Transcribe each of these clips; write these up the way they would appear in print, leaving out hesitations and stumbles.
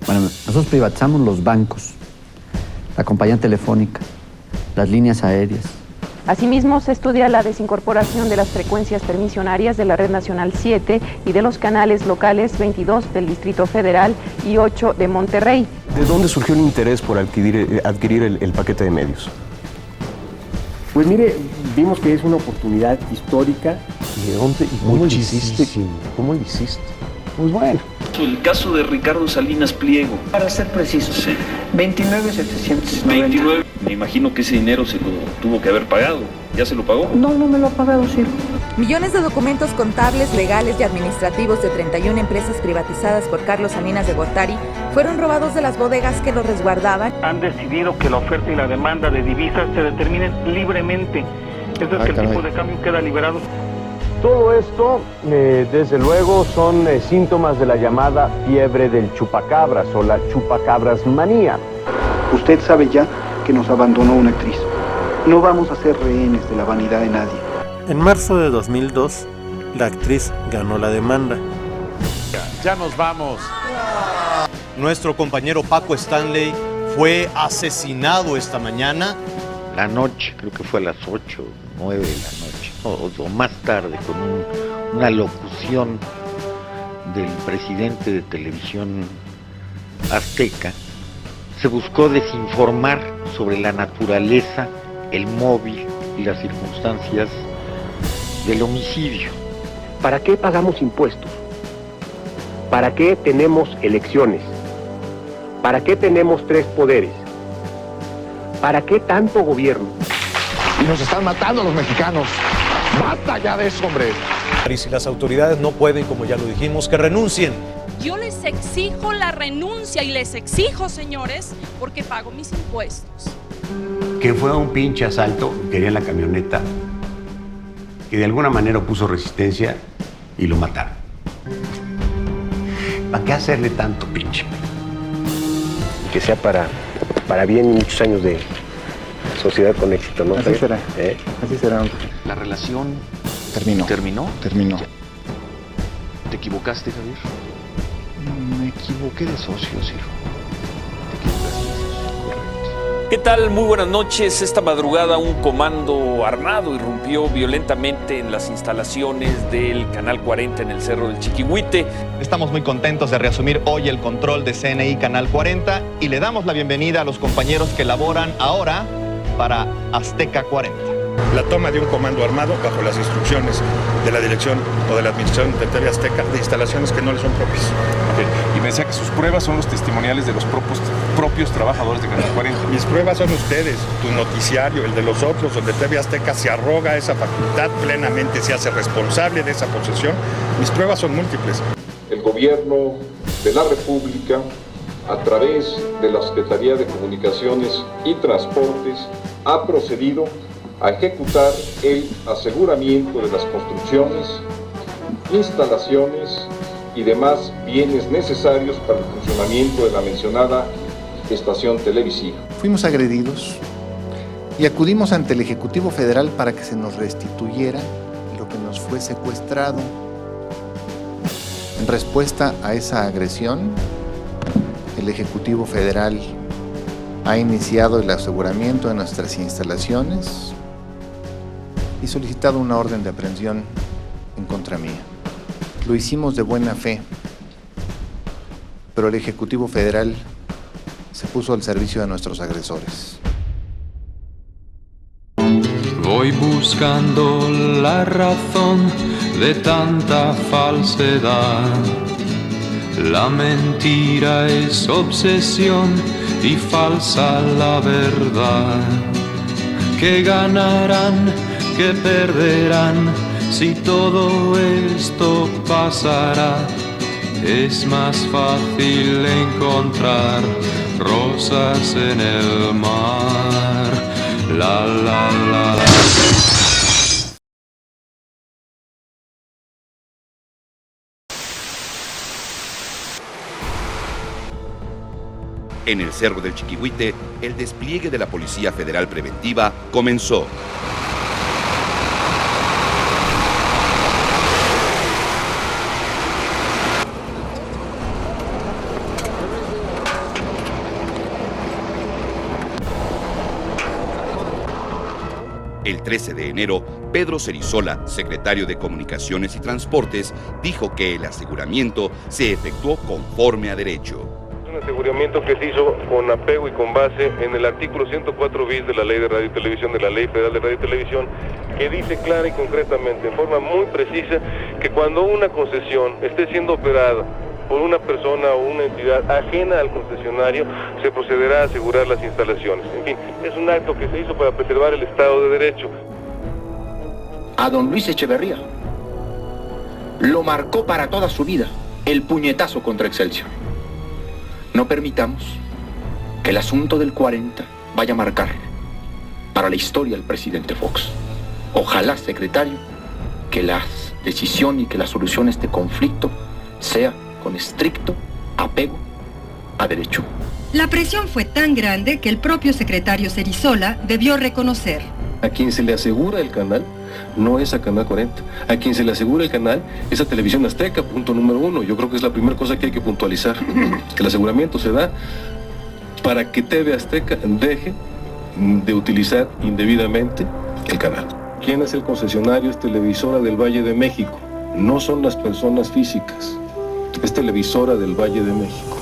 Bueno, nosotros privatizamos los bancos, la compañía telefónica, las líneas aéreas. Asimismo, se estudia la desincorporación de las frecuencias permisionarias de la Red Nacional 7 y de los canales locales 22 del Distrito Federal y 8 de Monterrey. ¿De dónde surgió el interés por adquirir el paquete de medios? Pues mire, vimos que es una oportunidad histórica. ¿Y de dónde? ¿Y cómo lo hiciste? ¿Cómo lo hiciste? Pues bueno. El caso de Ricardo Salinas Pliego. Para ser precisos, sí. 29,790. 29. Me imagino que ese dinero se lo tuvo que haber pagado. ¿Ya se lo pagó? No me lo ha pagado, sí. Millones de documentos contables, legales y administrativos de 31 empresas privatizadas por Carlos Salinas de Gortari fueron robados de las bodegas que los resguardaban. Han decidido que la oferta y la demanda de divisas se determinen libremente. Es decir, que el tipo de cambio queda liberado. Todo esto, desde luego, son síntomas de la llamada fiebre del chupacabras o la chupacabras manía. Usted sabe ya que nos abandonó una actriz. No vamos a ser rehenes de la vanidad de nadie. En marzo de 2002, la actriz ganó la demanda. Ya nos vamos. Nuestro compañero Paco Stanley fue asesinado esta mañana. La noche, creo que fue a las 8, 9 de la noche, o más tarde, con una locución del presidente de Televisión Azteca, se buscó desinformar sobre la naturaleza, el móvil y las circunstancias del homicidio. ¿Para qué pagamos impuestos? ¿Para qué tenemos elecciones? ¿Para qué tenemos 3 poderes? ¿Para qué tanto gobierno? Y nos están matando a los mexicanos. ¡Basta ya de eso, hombre! Y si las autoridades no pueden, como ya lo dijimos, que renuncien. Yo les exijo la renuncia y les exijo, señores, porque pago mis impuestos. Que fue un pinche asalto, querían la camioneta, que de alguna manera puso resistencia y lo mataron. ¿Para qué hacerle tanto pinche? Y que sea para bien y muchos años de sociedad con éxito, ¿no? Así será. Así será. La relación terminó. ¿Terminó? ¿Te equivocaste, Javier? Me equivoqué de socio, Ciro. ¿Te equivocaste de socio? Correcto. ¿Qué tal? Muy buenas noches. Esta madrugada un comando armado irrumpió violentamente en las instalaciones del Canal 40 en el Cerro del Chiquihuite. Estamos muy contentos de reasumir hoy el control de CNI Canal 40 y le damos la bienvenida a los compañeros que laboran ahora para Azteca 40. La toma de un comando armado bajo las instrucciones de la dirección o de la administración de TV Azteca de instalaciones que no le son propias. Okay. Y me decía que sus pruebas son los testimoniales de los propios trabajadores de Canal 40. Mis pruebas son ustedes, tu noticiario, el de los otros, donde TV Azteca se arroga esa facultad plenamente, se hace responsable de esa posesión. Mis pruebas son múltiples. El gobierno de la República, a través de la Secretaría de Comunicaciones y Transportes, ha procedido a ejecutar el aseguramiento de las construcciones, instalaciones y demás bienes necesarios para el funcionamiento de la mencionada estación televisiva. Fuimos agredidos y acudimos ante el Ejecutivo Federal para que se nos restituyera lo que nos fue secuestrado. En respuesta a esa agresión, el Ejecutivo Federal ha iniciado el aseguramiento de nuestras instalaciones y solicitado una orden de aprehensión en contra mía. Lo hicimos de buena fe, pero el Ejecutivo Federal se puso al servicio de nuestros agresores. Voy buscando la razón de tanta falsedad. La mentira es obsesión y falsa la verdad. ¿Qué ganarán? ¿Qué perderán si todo es esto pasará. Es más fácil encontrar rosas en el mar. La la la la. En el Cerro del Chiquihuite, el despliegue de la Policía Federal Preventiva comenzó. El 13 de enero, Pedro Cerizola, secretario de Comunicaciones y Transportes, dijo que el aseguramiento se efectuó conforme a derecho. Un aseguramiento que se hizo con apego y con base en el artículo 104 bis de la Ley de Radio y Televisión, de la Ley Federal de Radio y Televisión, que dice clara y concretamente, en forma muy precisa, que cuando una concesión esté siendo operada por una persona o una entidad ajena al concesionario, se procederá a asegurar las instalaciones. En fin, es un acto que se hizo para preservar el Estado de Derecho. A don Luis Echeverría lo marcó para toda su vida el puñetazo contra Excelsior. No permitamos que el asunto del 40 vaya a marcar para la historia al presidente Fox. Ojalá, secretario, que la decisión y que la solución a este conflicto sea con estricto apego a derecho. La presión fue tan grande que el propio secretario Cerizola debió reconocer. A quien se le asegura el canal no es a Canal 40. A quien se le asegura el canal es a Televisión Azteca, punto número 1. Yo creo que es la primera cosa que hay que puntualizar. Que el aseguramiento se da para que TV Azteca deje de utilizar indebidamente el canal. ¿Quién es el concesionario? Es Televisora del Valle de México. No son las personas físicas. Es Televisora del Valle de México.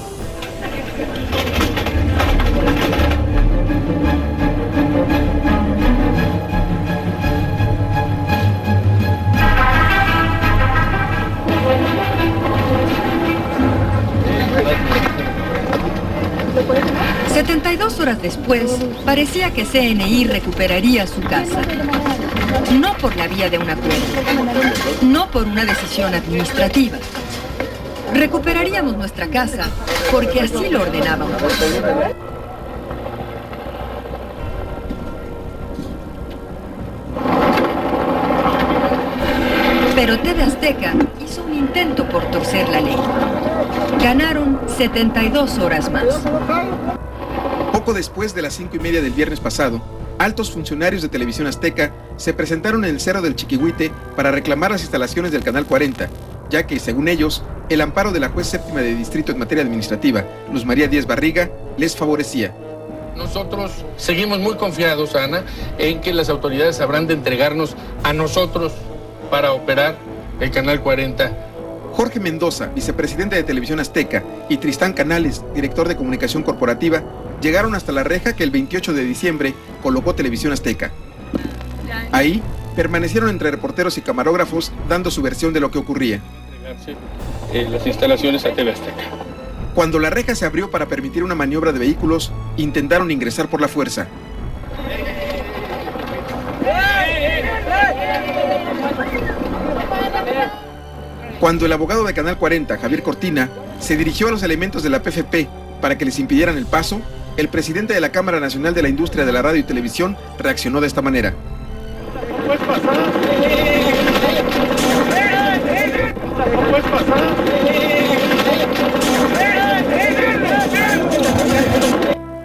Horas después, parecía que CNI recuperaría su casa. No por la vía de un acuerdo, no por una decisión administrativa. Recuperaríamos nuestra casa porque así lo ordenábamos. Pero TV Azteca hizo un intento por torcer la ley. Ganaron 72 horas más. Poco después de las 5:30 del viernes pasado, altos funcionarios de Televisión Azteca se presentaron en el Cerro del Chiquihuite para reclamar las instalaciones del Canal 40, ya que, según ellos, el amparo de la juez séptima de distrito en materia administrativa, Luz María Díaz Barriga, les favorecía. Nosotros seguimos muy confiados, Ana, en que las autoridades habrán de entregarnos a nosotros para operar el Canal 40. Jorge Mendoza, vicepresidente de Televisión Azteca, y Tristán Canales, director de Comunicación Corporativa, llegaron hasta la reja que el 28 de diciembre colocó Televisión Azteca. Ahí permanecieron entre reporteros y camarógrafos dando su versión de lo que ocurría. Las instalaciones a TV Azteca. Cuando la reja se abrió para permitir una maniobra de vehículos, intentaron ingresar por la fuerza. Cuando el abogado de Canal 40, Javier Cortina, se dirigió a los elementos de la PFP para que les impidieran el paso, el presidente de la Cámara Nacional de la Industria de la Radio y Televisión reaccionó de esta manera.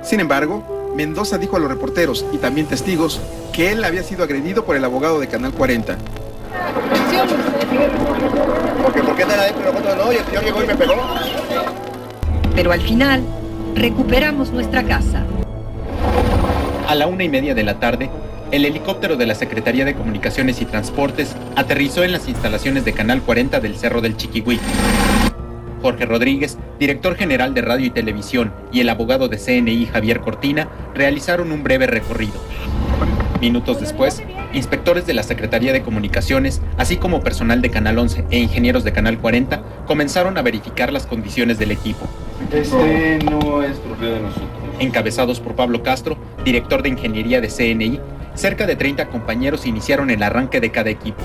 Sin embargo, Mendoza dijo a los reporteros y también testigos que él había sido agredido por el abogado de Canal 40. ¿Por qué están adentro y nosotros no? Y el señor llegó y me pegó. Pero al final, recuperamos nuestra casa. A la 1:30 de la tarde, el helicóptero de la Secretaría de Comunicaciones y Transportes aterrizó en las instalaciones de Canal 40 del Cerro del Chiquihuite. Jorge Rodríguez, director general de Radio y Televisión, y el abogado de CNI, Javier Cortina, realizaron un breve recorrido. Minutos después, inspectores de la Secretaría de Comunicaciones, así como personal de Canal 11 e ingenieros de Canal 40, comenzaron a verificar las condiciones del equipo. No es propiedad de nosotros. Encabezados por Pablo Castro, director de Ingeniería de CNI, cerca de 30 compañeros iniciaron el arranque de cada equipo.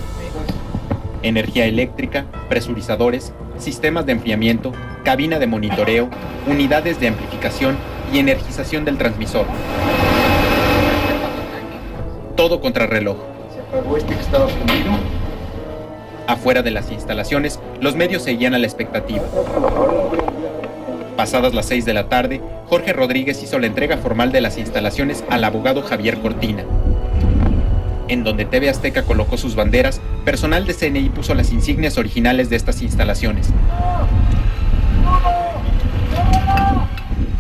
energía eléctrica, presurizadores, sistemas de enfriamiento, cabina de monitoreo, unidades de amplificación y energización del transmisor. Todo contrarreloj. Se apagó este que estaba prendido. Afuera de las instalaciones, los medios seguían a la expectativa. Pasadas las 6 de la tarde, Jorge Rodríguez hizo la entrega formal de las instalaciones al abogado Javier Cortina. En donde TV Azteca colocó sus banderas, personal de CNI puso las insignias originales de estas instalaciones.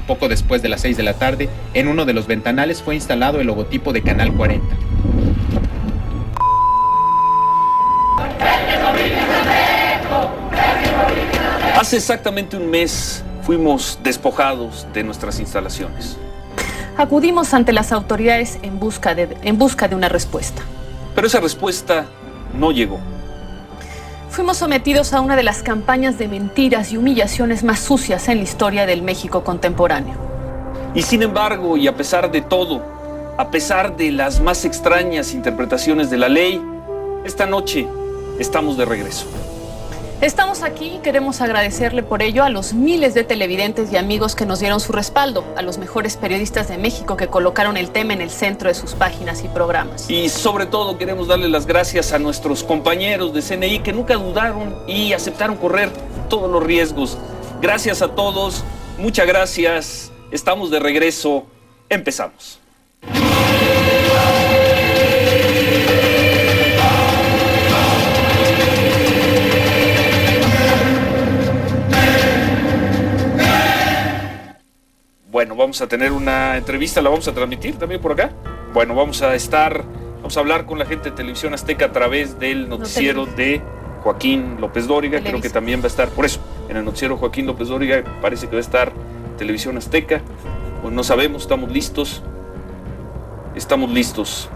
Poco después de las 6 de la tarde, en uno de los ventanales fue instalado el logotipo de Canal 40. Hace exactamente un mes fuimos despojados de nuestras instalaciones. Acudimos ante las autoridades en busca de una respuesta. Pero esa respuesta no llegó. Fuimos sometidos a una de las campañas de mentiras y humillaciones más sucias en la historia del México contemporáneo. Y sin embargo, y a pesar de todo, a pesar de las más extrañas interpretaciones de la ley, esta noche estamos de regreso. Estamos aquí y queremos agradecerle por ello a los miles de televidentes y amigos que nos dieron su respaldo, a los mejores periodistas de México que colocaron el tema en el centro de sus páginas y programas. Y sobre todo queremos darle las gracias a nuestros compañeros de CNI que nunca dudaron y aceptaron correr todos los riesgos. Gracias a todos, muchas gracias, estamos de regreso, empezamos. Bueno, vamos a tener una entrevista, la vamos a transmitir también por acá. Bueno, vamos a hablar con la gente de Televisión Azteca a través del noticiero de Joaquín López Dóriga. Creo que también va a estar, por eso, en el noticiero Joaquín López Dóriga parece que va a estar Televisión Azteca. Pues no sabemos, estamos listos. Estamos listos.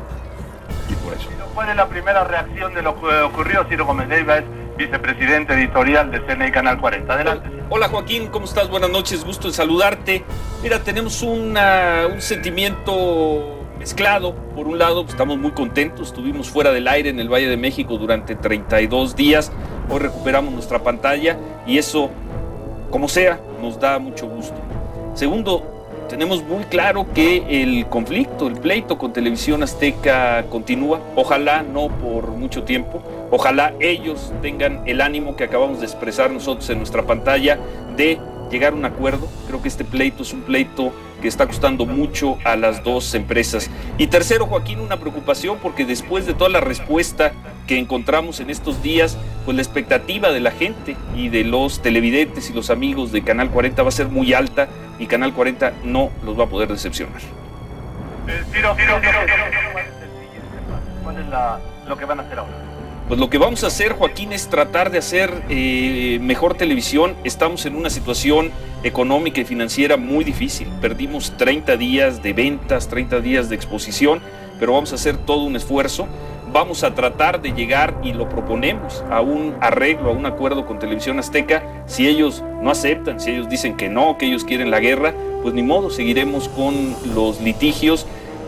Y por eso. ¿Cuál es la primera reacción de lo que ocurrió? Ciro Gómez Leiva es vicepresidente editorial de CNI Canal 40. Adelante. Hola Joaquín, ¿cómo estás? Buenas noches, gusto en saludarte. Mira, tenemos un sentimiento mezclado. Por un lado, estamos muy contentos, estuvimos fuera del aire en el Valle de México durante 32 días. Hoy recuperamos nuestra pantalla y eso, como sea, nos da mucho gusto. Segundo, tenemos muy claro que el conflicto, el pleito con Televisión Azteca continúa. Ojalá no por mucho tiempo. Ojalá ellos tengan el ánimo que acabamos de expresar nosotros en nuestra pantalla de llegar a un acuerdo. Creo que este pleito es un pleito que está costando mucho a las dos empresas. Y tercero, Joaquín, una preocupación porque después de toda la respuesta que encontramos en estos días, pues la expectativa de la gente y de los televidentes y los amigos de Canal 40 va a ser muy alta y Canal 40 no los va a poder decepcionar. ¿Cuál es lo que van a hacer ahora? Pues lo que vamos a hacer, Joaquín, es tratar de hacer mejor televisión. Estamos en una situación económica y financiera muy difícil. Perdimos 30 días de ventas, 30 días de exposición, pero vamos a hacer todo un esfuerzo. Vamos a tratar de llegar, y lo proponemos, a un arreglo, a un acuerdo con Televisión Azteca. Si ellos no aceptan, si ellos dicen que no, que ellos quieren la guerra, pues ni modo, seguiremos con los litigios.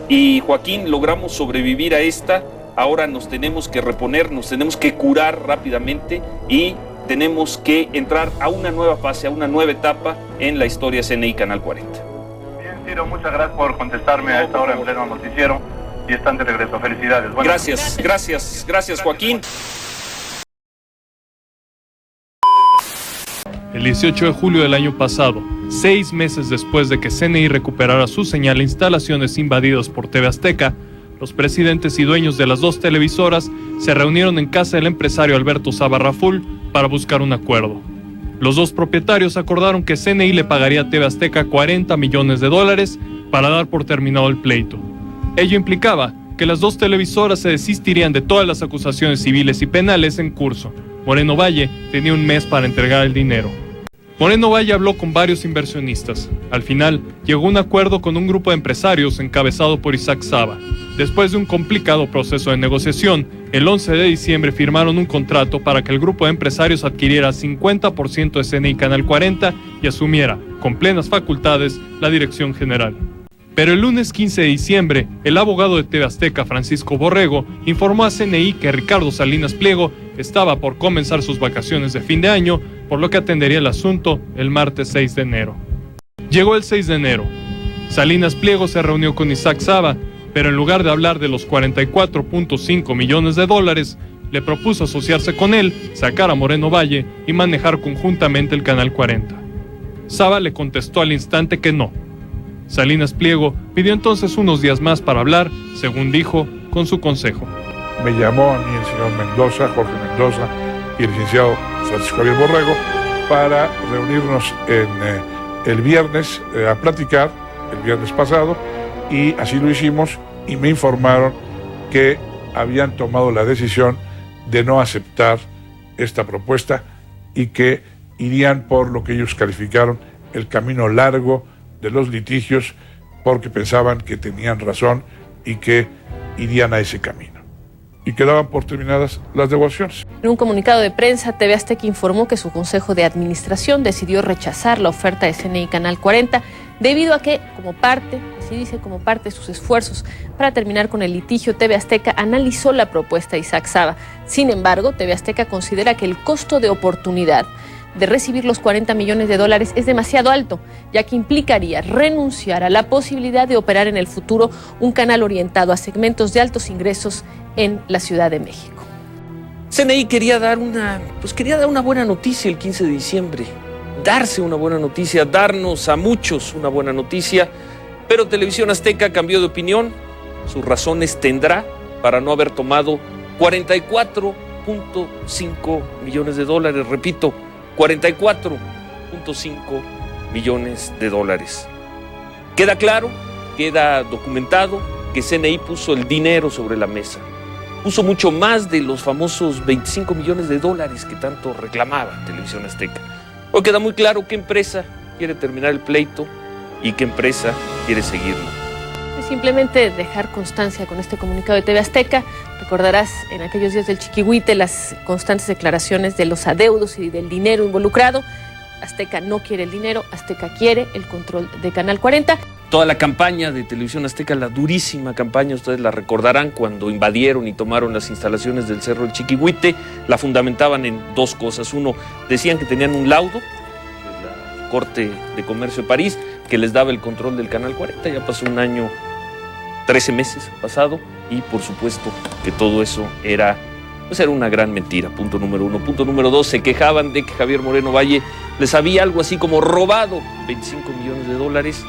Y Joaquín, logramos sobrevivir a esta. Ahora nos tenemos que reponer, nos tenemos que curar rápidamente y tenemos que entrar a una nueva fase, a una nueva etapa en la historia CNI Canal 40. Bien, Ciro, muchas gracias por contestarme a esta hora en pleno noticiero y están de regreso. Felicidades. Gracias, Joaquín. El 18 de julio del año pasado, 6 meses después de que CNI recuperara su señal e instalaciones invadidas por TV Azteca, los presidentes y dueños de las dos televisoras se reunieron en casa del empresario Alberto Saba Raful para buscar un acuerdo. Los dos propietarios acordaron que CNI le pagaría a TV Azteca $40 millones para dar por terminado el pleito. Ello implicaba que las dos televisoras se desistirían de todas las acusaciones civiles y penales en curso. Moreno Valle tenía un mes para entregar el dinero. Moreno Valle habló con varios inversionistas. Al final, llegó a un acuerdo con un grupo de empresarios encabezado por Isaac Saba. Después de un complicado proceso de negociación, el 11 de diciembre firmaron un contrato para que el grupo de empresarios adquiriera 50% de CNI Canal 40 y asumiera, con plenas facultades, la dirección general. Pero el lunes 15 de diciembre, el abogado de TV Azteca, Francisco Borrego, informó a CNI que Ricardo Salinas Pliego estaba por comenzar sus vacaciones de fin de año, por lo que atendería el asunto el martes 6 de enero. Llegó el 6 de enero. Salinas Pliego se reunió con Isaac Saba, pero en lugar de hablar de los 44.5 millones de dólares, le propuso asociarse con él, sacar a Moreno Valle y manejar conjuntamente el Canal 40. Saba le contestó al instante que no. Salinas Pliego pidió entonces unos días más para hablar, según dijo, con su consejo. Me llamó a mí el señor Mendoza, Jorge Mendoza, y el licenciado Francisco Javier Borrego para reunirnos el viernes a platicar, el viernes pasado, y así lo hicimos, y me informaron que habían tomado la decisión de no aceptar esta propuesta y que irían por lo que ellos calificaron el camino largo de los litigios, porque pensaban que tenían razón y que irían a ese camino. Y quedaban por terminadas las negociaciones. En un comunicado de prensa, TV Azteca informó que su consejo de administración decidió rechazar la oferta de CNI Canal 40 debido a que, como parte de sus esfuerzos para terminar con el litigio, TV Azteca analizó la propuesta de Isaac Saba. Sin embargo, TV Azteca considera que el costo de oportunidad de recibir los 40 millones de dólares es demasiado alto, ya que implicaría renunciar a la posibilidad de operar en el futuro un canal orientado a segmentos de altos ingresos en la Ciudad de México. CNI quería dar una buena noticia el 15 de diciembre, darse una buena noticia, darnos a muchos una buena noticia, pero Televisión Azteca cambió de opinión. Sus razones tendrá para no haber tomado 44.5 millones de dólares, repito, 44.5 millones de dólares. Queda claro, queda documentado que CNI puso el dinero sobre la mesa. Puso mucho más de los famosos 25 millones de dólares que tanto reclamaba Televisión Azteca. Hoy queda muy claro qué empresa quiere terminar el pleito y qué empresa quiere seguirlo. Simplemente dejar constancia con este comunicado de TV Azteca. Recordarás en aquellos días del Chiquihuite las constantes declaraciones de los adeudos y del dinero involucrado. Azteca no quiere el dinero, Azteca quiere el control de Canal 40. Toda la campaña de Televisión Azteca, la durísima campaña, ustedes la recordarán, cuando invadieron y tomaron las instalaciones del Cerro del Chiquihuite, la fundamentaban en dos cosas. Uno, decían que tenían un laudo de la Corte de Comercio de París que les daba el control del Canal 40. Ya pasó un año, 13 meses pasado, y por supuesto que todo eso era una gran mentira, punto número uno. Punto número dos, se quejaban de que Javier Moreno Valle les había algo así como robado 25 millones de dólares.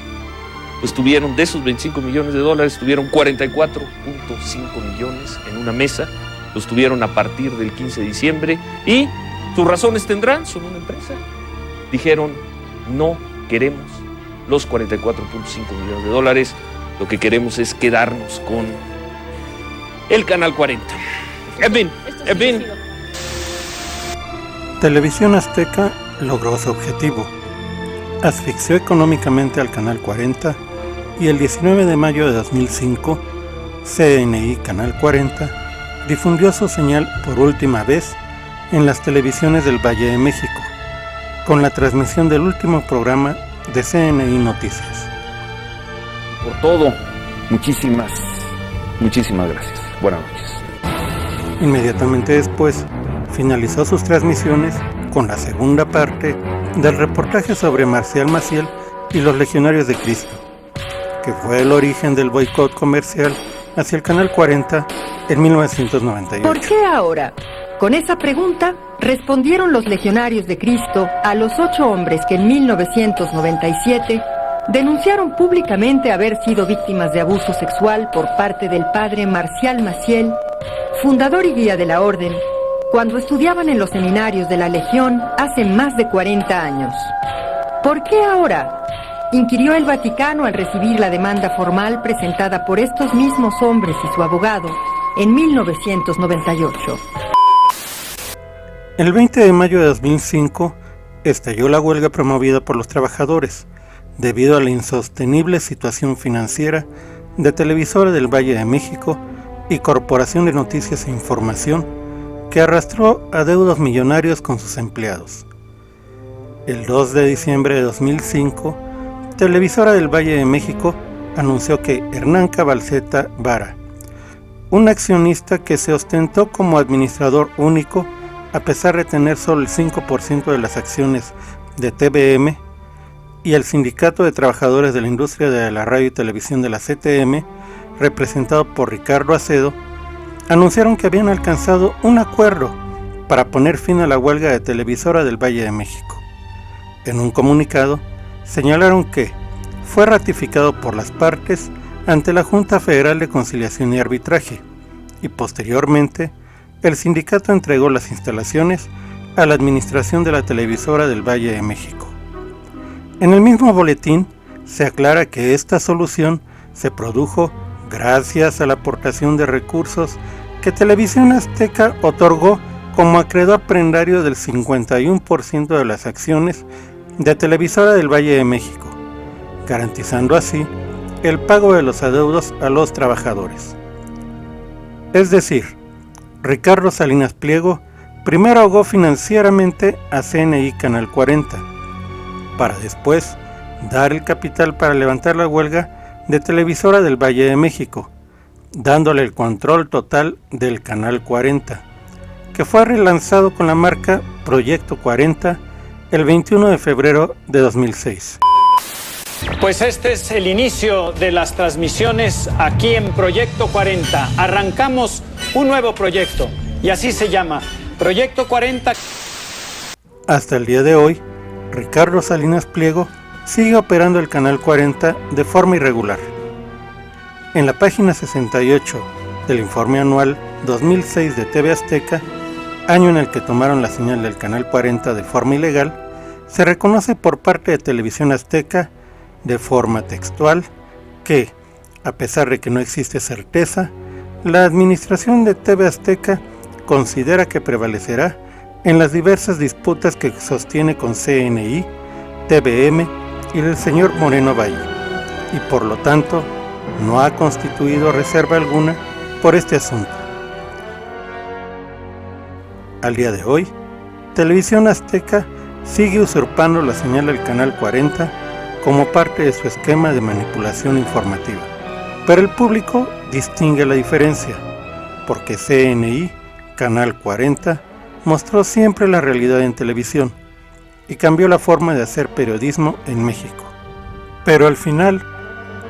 Pues tuvieron, de esos 25 millones de dólares, tuvieron 44.5 millones en una mesa, los tuvieron a partir del 15 de diciembre, y sus razones tendrán, son una empresa. Dijeron, no queremos los 44.5 millones de dólares, lo que queremos es quedarnos con el Canal 40. En fin. Televisión Azteca logró su objetivo. Asfixió económicamente al Canal 40 y el 19 de mayo de 2005, CNI Canal 40 difundió su señal por última vez en las televisiones del Valle de México, con la transmisión del último programa de CNI Noticias. Por todo, muchísimas gracias. Buenas noches. Inmediatamente después, finalizó sus transmisiones con la segunda parte del reportaje sobre Marcial Maciel y los Legionarios de Cristo, que fue el origen del boicot comercial hacia el Canal 40 en 1998. ¿Por qué ahora? Con esa pregunta respondieron los Legionarios de Cristo a los 8 hombres que en 1997 denunciaron públicamente haber sido víctimas de abuso sexual por parte del padre Marcial Maciel, fundador y guía de la orden, cuando estudiaban en los seminarios de la Legión hace más de 40 años. ¿Por qué ahora?, inquirió el Vaticano al recibir la demanda formal presentada por estos mismos hombres y su abogado en 1998. El 20 de mayo de 2005 estalló la huelga promovida por los trabajadores debido a la insostenible situación financiera de Televisora del Valle de México y Corporación de Noticias e Información, que arrastró adeudos millonarios con sus empleados. El 2 de diciembre de 2005, Televisora del Valle de México anunció que Hernán Cabalceta Vara, un accionista que se ostentó como administrador único a pesar de tener solo el 5% de las acciones de TVM, y el Sindicato de Trabajadores de la Industria de la Radio y Televisión de la CTM, representado por Ricardo Acedo, anunciaron que habían alcanzado un acuerdo para poner fin a la huelga de televisora del Valle de México. En un comunicado, señalaron que fue ratificado por las partes ante la Junta Federal de Conciliación y Arbitraje, y posteriormente el sindicato entregó las instalaciones a la administración de la televisora del Valle de México. En el mismo boletín se aclara que esta solución se produjo gracias a la aportación de recursos que Televisión Azteca otorgó como acreedor prendario del 51% de las acciones de Televisora del Valle de México, garantizando así el pago de los adeudos a los trabajadores. Es decir, Ricardo Salinas Pliego primero ahogó financieramente a CNI Canal 40, para después dar el capital para levantar la huelga de Televisora del Valle de México, dándole el control total del Canal 40, que fue relanzado con la marca Proyecto 40 el 21 de febrero de 2006. Pues este es el inicio de las transmisiones aquí en Proyecto 40. Arrancamos un nuevo proyecto y así se llama, Proyecto 40. Hasta el día de hoy, Ricardo Salinas Pliego sigue operando el Canal 40 de forma irregular. En la página 68 del informe anual 2006 de TV Azteca, año en el que tomaron la señal del Canal 40 de forma ilegal, se reconoce por parte de Televisión Azteca, de forma textual, que, a pesar de que no existe certeza, la administración de TV Azteca considera que prevalecerá en las diversas disputas que sostiene con CNI, TVM y el señor Moreno Valle, y por lo tanto no ha constituido reserva alguna por este asunto. Al día de hoy, Televisión Azteca sigue usurpando la señal del Canal 40 como parte de su esquema de manipulación informativa. Pero el público distingue la diferencia, porque CNI, Canal 40, mostró siempre la realidad en televisión y cambió la forma de hacer periodismo en México. Pero al final,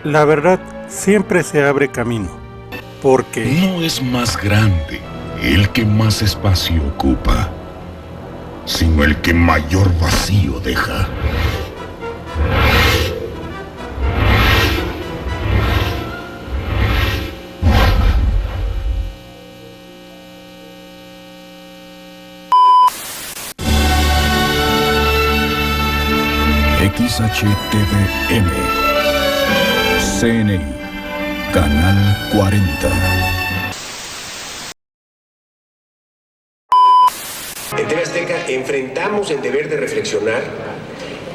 la verdad siempre se abre camino, porque no es más grande el que más espacio ocupa, sino el que mayor vacío deja. XHTVM, CNI, Canal 40. En TV Azteca enfrentamos el deber de reflexionar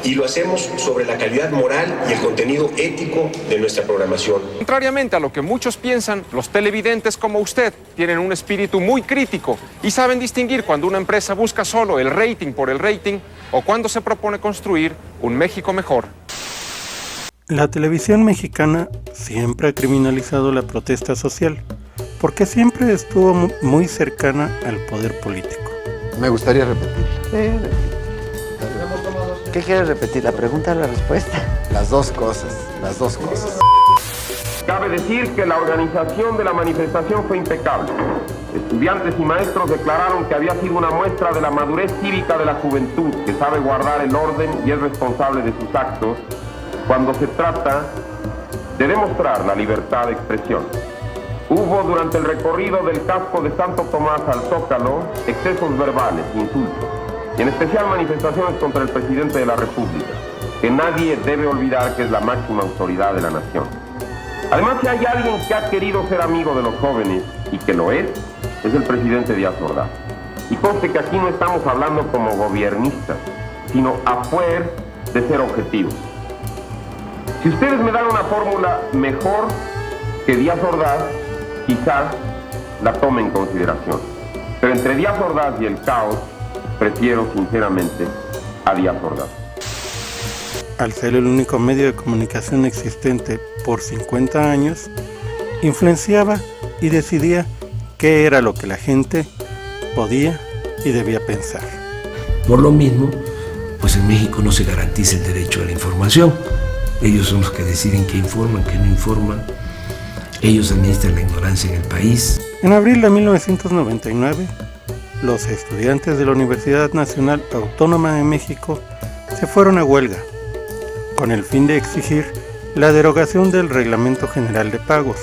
y lo hacemos sobre la calidad moral y el contenido ético de nuestra programación. Contrariamente a lo que muchos piensan, los televidentes como usted tienen un espíritu muy crítico y saben distinguir cuando una empresa busca solo el rating por el rating o cuando se propone construir un México mejor. La televisión mexicana siempre ha criminalizado la protesta social, porque siempre estuvo muy cercana al poder político. Me gustaría repetir. ¿Qué quieres repetir? ¿La pregunta o la respuesta? Las dos cosas, las dos cosas. Cabe decir que la organización de la manifestación fue impecable. Estudiantes y maestros declararon que había sido una muestra de la madurez cívica de la juventud, que sabe guardar el orden y es responsable de sus actos cuando se trata de demostrar la libertad de expresión. Hubo durante el recorrido del casco de Santo Tomás al Zócalo excesos verbales, insultos, y en especial manifestaciones contra el presidente de la República, que nadie debe olvidar que es la máxima autoridad de la nación. Además, si hay alguien que ha querido ser amigo de los jóvenes, y que lo es el presidente Díaz Ordaz. Y conste que aquí no estamos hablando como gobiernistas, sino a fuer de ser objetivos. Si ustedes me dan una fórmula mejor que Díaz Ordaz, quizás la tome en consideración. Pero entre Díaz Ordaz y el caos, prefiero sinceramente a Díaz Ordaz. al ser el único medio de comunicación existente por 50 años, influenciaba y decidía qué era lo que la gente podía y debía pensar. Por lo mismo, pues en México no se garantiza el derecho a la información. Ellos son los que deciden qué informan, qué no informan. Ellos administran la ignorancia en el país. En abril de 1999, los estudiantes de la Universidad Nacional Autónoma de México se fueron a huelga, con el fin de exigir la derogación del Reglamento General de Pagos,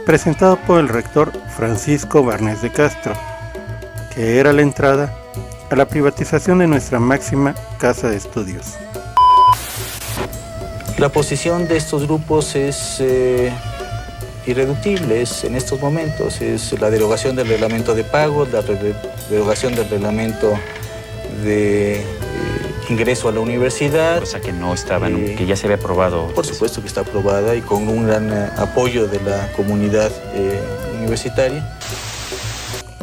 presentado por el rector Francisco Barnés de Castro, que era la entrada a la privatización de nuestra máxima casa de estudios. La posición de estos grupos es irreductible en estos momentos. Es la derogación del reglamento de pagos, la derogación del reglamento de ingreso a la universidad. Cosa que no estaba, que ya se había aprobado. Por supuesto que está aprobada y con un gran apoyo de la comunidad universitaria.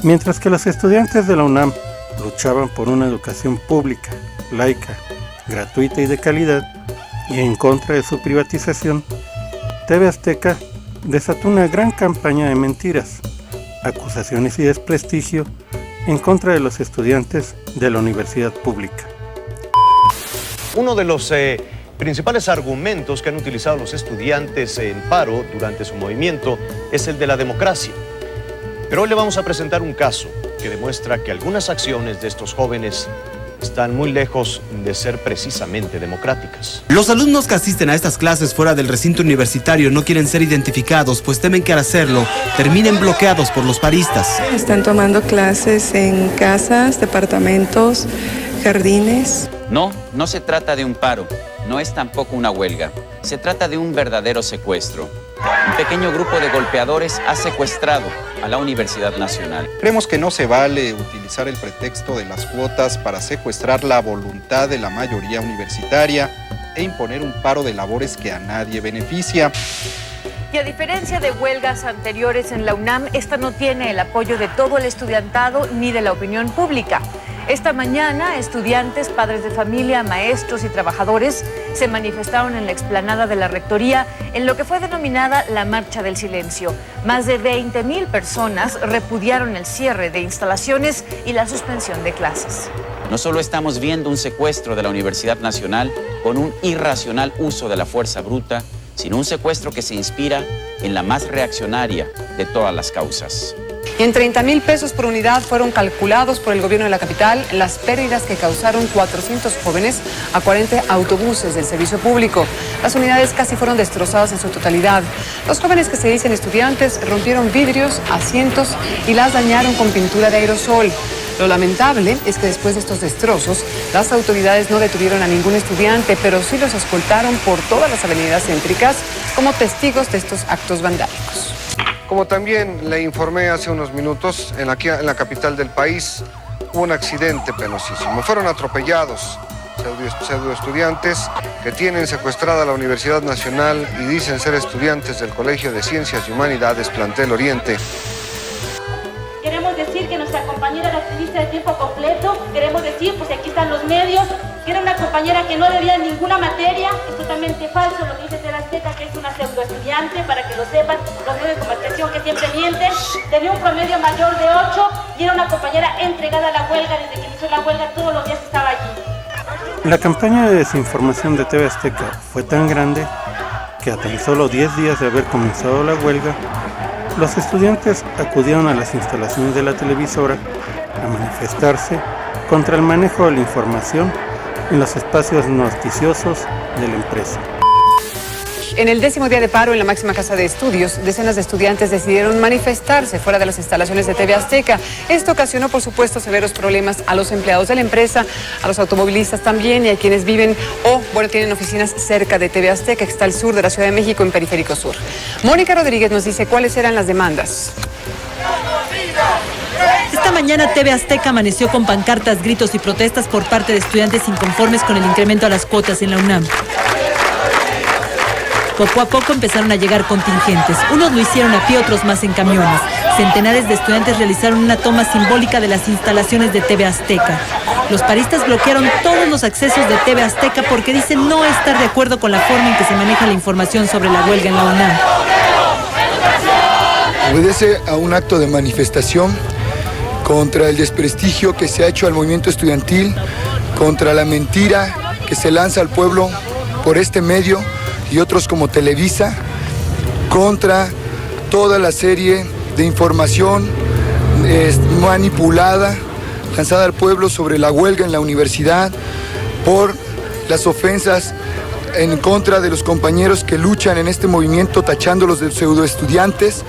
Mientras que los estudiantes de la UNAM luchaban por una educación pública, laica, gratuita y de calidad, y en contra de su privatización, TV Azteca desató una gran campaña de mentiras, acusaciones y desprestigio en contra de los estudiantes de la universidad pública. Uno de los principales argumentos que han utilizado los estudiantes en paro durante su movimiento es el de la democracia. Pero hoy le vamos a presentar un caso que demuestra que algunas acciones de estos jóvenes están muy lejos de ser precisamente democráticas. Los alumnos que asisten a estas clases fuera del recinto universitario no quieren ser identificados, pues temen que al hacerlo terminen bloqueados por los paristas. Están tomando clases en casas, departamentos, jardines. No, no se trata de un paro, no es tampoco una huelga. Se trata de un verdadero secuestro. Un pequeño grupo de golpeadores ha secuestrado a la Universidad Nacional. Creemos que no se vale utilizar el pretexto de las cuotas para secuestrar la voluntad de la mayoría universitaria e imponer un paro de labores que a nadie beneficia. Y a diferencia de huelgas anteriores en la UNAM, esta no tiene el apoyo de todo el estudiantado ni de la opinión pública. Esta mañana, estudiantes, padres de familia, maestros y trabajadores se manifestaron en la explanada de la Rectoría en lo que fue denominada la Marcha del Silencio. Más de 20,000 personas repudiaron el cierre de instalaciones y la suspensión de clases. No solo estamos viendo un secuestro de la Universidad Nacional con un irracional uso de la fuerza bruta, sino un secuestro que se inspira en la más reaccionaria de todas las causas. En 30,000 pesos por unidad fueron calculados por el gobierno de la capital las pérdidas que causaron 400 jóvenes a 40 autobuses del servicio público. Las unidades casi fueron destrozadas en su totalidad. Los jóvenes que se dicen estudiantes rompieron vidrios, asientos y las dañaron con pintura de aerosol. Lo lamentable es que después de estos destrozos, las autoridades no detuvieron a ningún estudiante, pero sí los escoltaron por todas las avenidas céntricas como testigos de estos actos vandálicos. Como también le informé hace unos minutos, en la capital del país hubo un accidente penosísimo. Fueron atropellados pseudo estudiantes que tienen secuestrada la Universidad Nacional y dicen ser estudiantes del Colegio de Ciencias y Humanidades Plantel Oriente. Queremos decir que nuestra compañera era activista de tiempo completo, queremos decir, pues aquí están los medios, que era una compañera que no debía ninguna materia, es totalmente falso lo que dice TV Azteca, que es una pseudo estudiante, para que lo sepan, los medios de comunicación que siempre mienten, tenía un promedio mayor de 8 y era una compañera entregada a la huelga, desde que inició la huelga todos los días estaba allí. La campaña de desinformación de TV Azteca fue tan grande que a tan solo 10 días de haber comenzado la huelga, los estudiantes acudieron a las instalaciones de la televisora a manifestarse contra el manejo de la información en los espacios noticiosos de la empresa. En el 10º día de paro en la máxima casa de estudios, decenas de estudiantes decidieron manifestarse fuera de las instalaciones de TV Azteca. Esto ocasionó, por supuesto, severos problemas a los empleados de la empresa, a los automovilistas también y a quienes viven tienen oficinas cerca de TV Azteca, que está al sur de la Ciudad de México, en Periférico Sur. Mónica Rodríguez nos dice cuáles eran las demandas. Esta mañana TV Azteca amaneció con pancartas, gritos y protestas por parte de estudiantes inconformes con el incremento a las cuotas en la UNAM. Poco a poco empezaron a llegar contingentes. Unos lo hicieron a pie, otros más en camiones. centenares de estudiantes realizaron una toma simbólica de las instalaciones de TV Azteca. Los paristas bloquearon todos los accesos de TV Azteca porque dicen no estar de acuerdo con la forma en que se maneja la información sobre la huelga en la UNAM. Obedece a un acto de manifestación contra el desprestigio que se ha hecho al movimiento estudiantil, contra la mentira que se lanza al pueblo por este medio y otros como Televisa, contra toda la serie de información manipulada, lanzada al pueblo sobre la huelga en la universidad, por las ofensas en contra de los compañeros que luchan en este movimiento, tachándolos de pseudoestudiantes.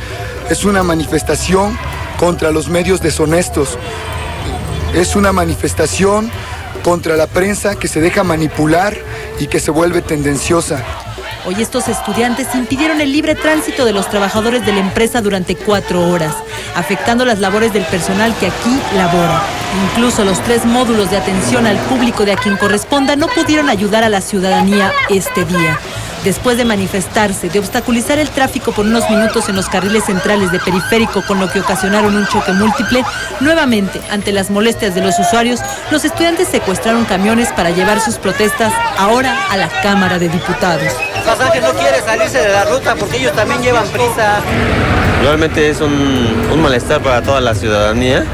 Es una manifestación contra los medios deshonestos. Es una manifestación contra la prensa que se deja manipular y que se vuelve tendenciosa. Hoy estos estudiantes impidieron el libre tránsito de los trabajadores de la empresa durante 4 horas, afectando las labores del personal que aquí labora. Incluso los 3 módulos de atención al público de a quien corresponda no pudieron ayudar a la ciudadanía este día. Después de manifestarse, de obstaculizar el tráfico por unos minutos en los carriles centrales de Periférico, con lo que ocasionaron un choque múltiple, nuevamente, ante las molestias de los usuarios, los estudiantes secuestraron camiones para llevar sus protestas ahora a la Cámara de Diputados. El pasaje no quiere salirse de la ruta porque ellos también llevan prisa. Realmente es un malestar para toda la ciudadanía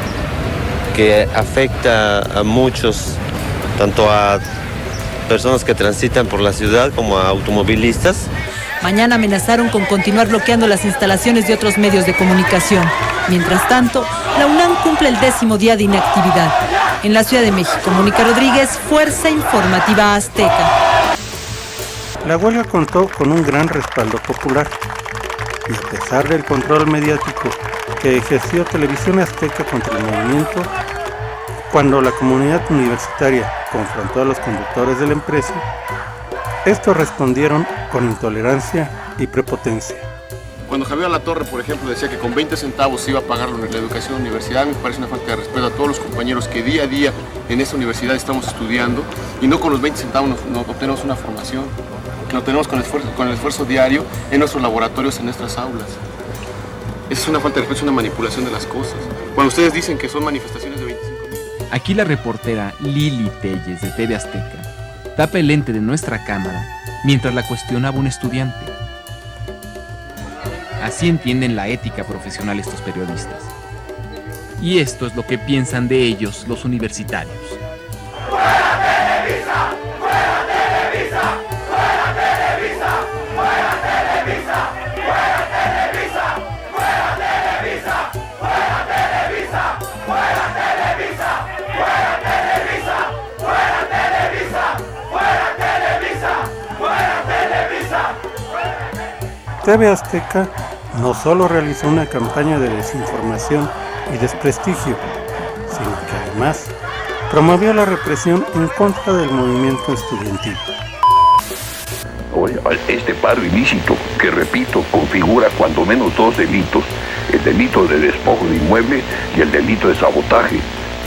que afecta a muchos, tanto a personas que transitan por la ciudad como a automovilistas. Mañana amenazaron con continuar bloqueando las instalaciones de otros medios de comunicación. Mientras tanto, la UNAM cumple el 10º día de inactividad. En la Ciudad de México, Mónica Rodríguez, Fuerza Informativa Azteca. La huelga contó con un gran respaldo popular y a pesar del control mediático que ejerció Televisión Azteca contra el movimiento, cuando la comunidad universitaria confrontó a los conductores de la empresa, estos respondieron con intolerancia y prepotencia. Cuando Javier Alatorre, por ejemplo, decía que con 20 centavos se iba a pagar la educación en la universidad, me parece una falta de respeto a todos los compañeros que día a día en esta universidad estamos estudiando y no con los 20 centavos nos obtenemos una formación, que lo tenemos con el esfuerzo diario en nuestros laboratorios, en nuestras aulas. Esa es una falta de respeto, es una manipulación de las cosas. Cuando ustedes dicen que son manifestaciones de 25. Aquí la reportera Lili Telles de TV Azteca tapa el lente de nuestra cámara mientras la cuestionaba un estudiante. Así entienden la ética profesional estos periodistas. Y esto es lo que piensan de ellos los universitarios. ¡Fuera Televisa! ¡Fuera Televisa! ¡Fuera Televisa! ¡Fuera Televisa! ¡Fuera Televisa! ¡Fuera Televisa! ¡Fuera Televisa! ¡Fuera Televisa! ¡Fuera Televisa! ¡Fuera Televisa! ¡Fuera Televisa! ¡Fuera Televisa! TV Azteca no solo realizó una campaña de desinformación y desprestigio, sino que además promovió la represión en contra del movimiento estudiantil. Este paro ilícito, que repito, configura cuando menos 2 delitos, el delito de despojo de inmueble y el delito de sabotaje,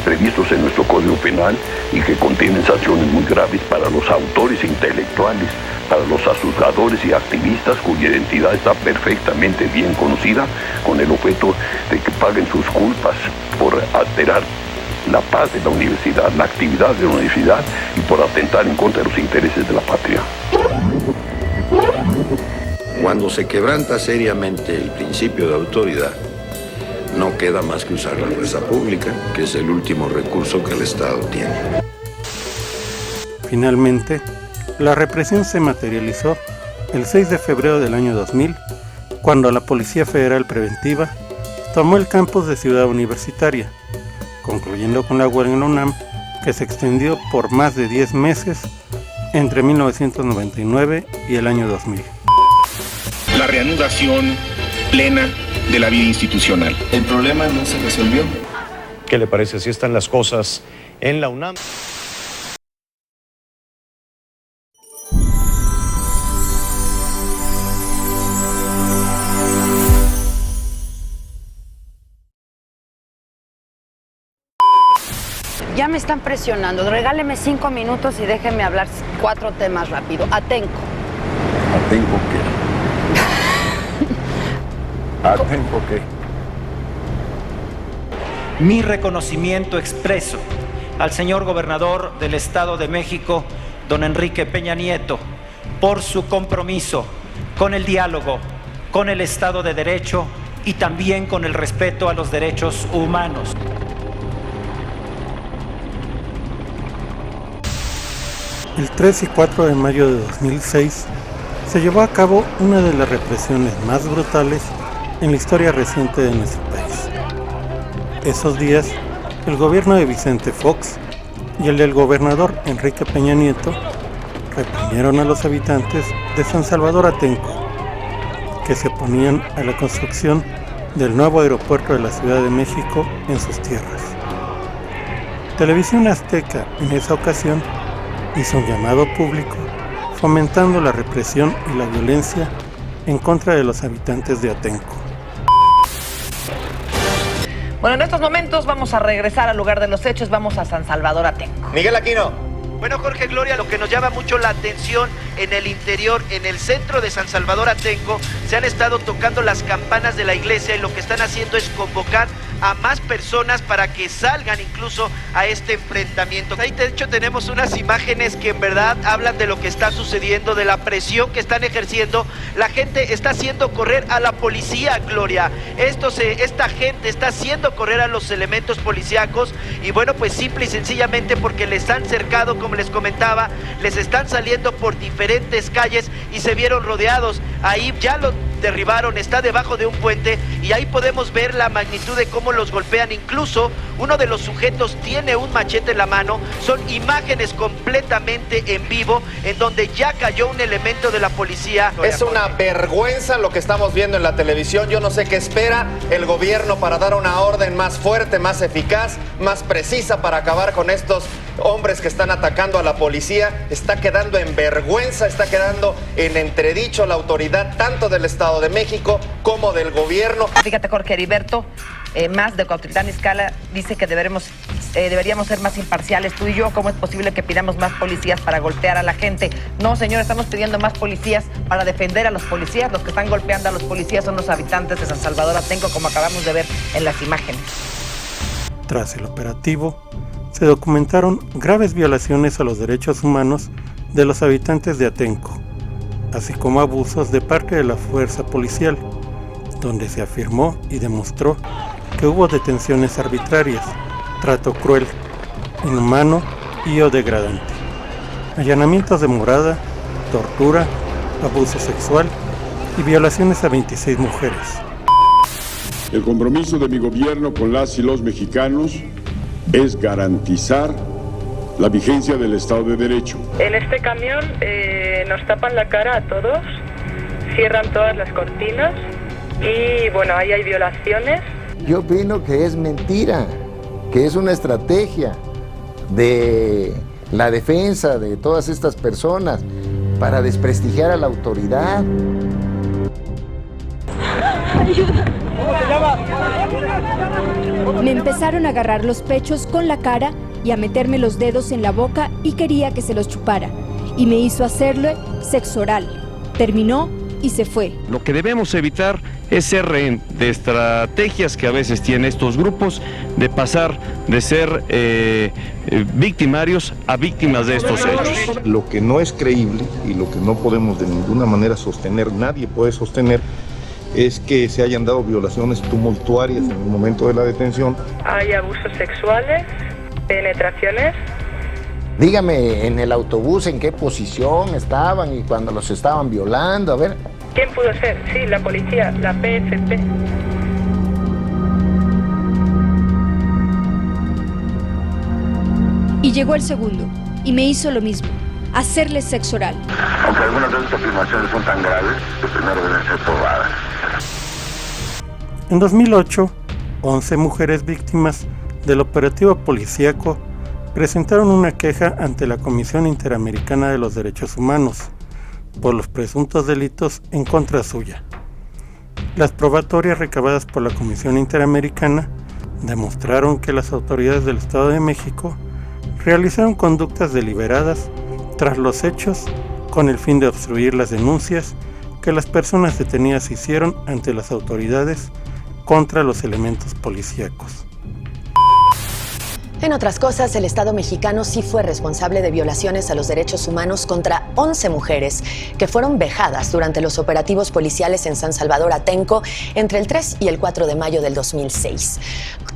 previstos en nuestro Código Penal y que contienen sanciones muy graves para los autores intelectuales, para los azuzgadores y activistas cuya identidad está perfectamente bien conocida, con el objeto de que paguen sus culpas por alterar la paz de la universidad, la actividad de la universidad y por atentar en contra de los intereses de la patria. Cuando se quebranta seriamente el principio de autoridad, no queda más que usar la fuerza pública, que es el último recurso que el Estado tiene. Finalmente, la represión se materializó el 6 de febrero del año 2000, cuando la Policía Federal Preventiva tomó el campus de Ciudad Universitaria, concluyendo con la huelga en la UNAM, que se extendió por más de 10 meses entre 1999 y el año 2000. La reanudación plena de la vida institucional. El problema no se resolvió. ¿Qué le parece? Así están las cosas en la UNAM. Ya me están presionando. Regáleme 5 minutos y déjeme hablar 4 temas rápido. Atenco. ¿Atenco qué? ¿Atenco qué? mi reconocimiento expreso al señor gobernador del Estado de México, don Enrique Peña Nieto, por su compromiso con el diálogo, con el Estado de Derecho y también con el respeto a los derechos humanos. El 3 y 4 de mayo de 2006 se llevó a cabo una de las represiones más brutales en la historia reciente de nuestro país. Esos días, el gobierno de Vicente Fox y el del gobernador Enrique Peña Nieto reprimieron a los habitantes de San Salvador Atenco, que se oponían a la construcción del nuevo aeropuerto de la Ciudad de México en sus tierras. Televisión Azteca en esa ocasión hizo un llamado público fomentando la represión y la violencia en contra de los habitantes de Atenco. Bueno, en estos momentos vamos a regresar al lugar de los hechos, vamos a San Salvador Atenco. Miguel Aquino. Bueno, Jorge, Gloria, lo que nos llama mucho la atención en el interior, en el centro de San Salvador Atenco, se han estado tocando las campanas de la iglesia y lo que están haciendo es convocar a más personas para que salgan incluso a este enfrentamiento. Ahí de hecho tenemos unas imágenes que en verdad hablan de lo que está sucediendo, de la presión que están ejerciendo. La gente está haciendo correr a la policía, Gloria. Esta gente está haciendo correr a los elementos policíacos y bueno, pues simple y sencillamente porque les han cercado, como les comentaba, les están saliendo por diferentes calles y se vieron rodeados. Ahí ya lo derribaron, está debajo de un puente y ahí podemos ver la magnitud de cómo los golpean. Incluso uno de los sujetos tiene un machete en la mano. Son imágenes completamente en vivo en donde ya cayó un elemento de la policía. Es una vergüenza lo que estamos viendo en la televisión. Yo no sé qué espera el gobierno para dar una orden más fuerte, más eficaz, más precisa para acabar con estos hombres que están atacando a la policía. Está quedando en vergüenza, está quedando en entredicho la autoridad tanto del Estado de México como del gobierno. Fíjate, Jorge Heriberto, más de Cuautitlán Izcalli dice que deberíamos ser más imparciales. Tú y yo, ¿cómo es posible que pidamos más policías para golpear a la gente? No, señor, estamos pidiendo más policías para defender a los policías. Los que están golpeando a los policías son los habitantes de San Salvador Atenco, como acabamos de ver en las imágenes. Tras el operativo, se documentaron graves violaciones a los derechos humanos de los habitantes de Atenco, así como abusos de parte de la fuerza policial, donde se afirmó y demostró que hubo detenciones arbitrarias, trato cruel, inhumano y o degradante, allanamientos de morada, tortura, abuso sexual y violaciones a 26 mujeres. El compromiso de mi gobierno con las y los mexicanos es garantizar la vigencia del Estado de Derecho. En este camión nos tapan la cara a todos, cierran todas las cortinas y bueno, ahí hay violaciones. Yo opino que es mentira, que es una estrategia de la defensa de todas estas personas para desprestigiar a la autoridad. Ayuda. Me empezaron a agarrar los pechos con la cara y a meterme los dedos en la boca y quería que se los chupara. Y me hizo hacerle sexo oral. Terminó y se fue. Lo que debemos evitar es ser rehén de estrategias que a veces tienen estos grupos de pasar de ser victimarios a víctimas de estos hechos. Lo que no es creíble y lo que no podemos de ninguna manera sostener, nadie puede sostener, es que se hayan dado violaciones tumultuarias en el momento de la detención. Hay abusos sexuales, penetraciones. Dígame, en el autobús, ¿en qué posición estaban y cuando los estaban violando? A ver. ¿Quién pudo ser? Sí, la policía, la PFP. Y llegó el segundo, y me hizo lo mismo, hacerle sexo oral. Aunque algunas de estas afirmaciones son tan graves que primero deben ser probadas. En 2008, 11 mujeres víctimas del operativo policíaco presentaron una queja ante la Comisión Interamericana de los Derechos Humanos por los presuntos delitos en contra suya. Las probatorias recabadas por la Comisión Interamericana demostraron que las autoridades del Estado de México realizaron conductas deliberadas tras los hechos con el fin de obstruir las denuncias que las personas detenidas hicieron ante las autoridades contra los elementos policíacos. En otras cosas, el Estado mexicano sí fue responsable de violaciones a los derechos humanos contra 11 mujeres que fueron vejadas durante los operativos policiales en San Salvador Atenco entre el 3 y el 4 de mayo del 2006.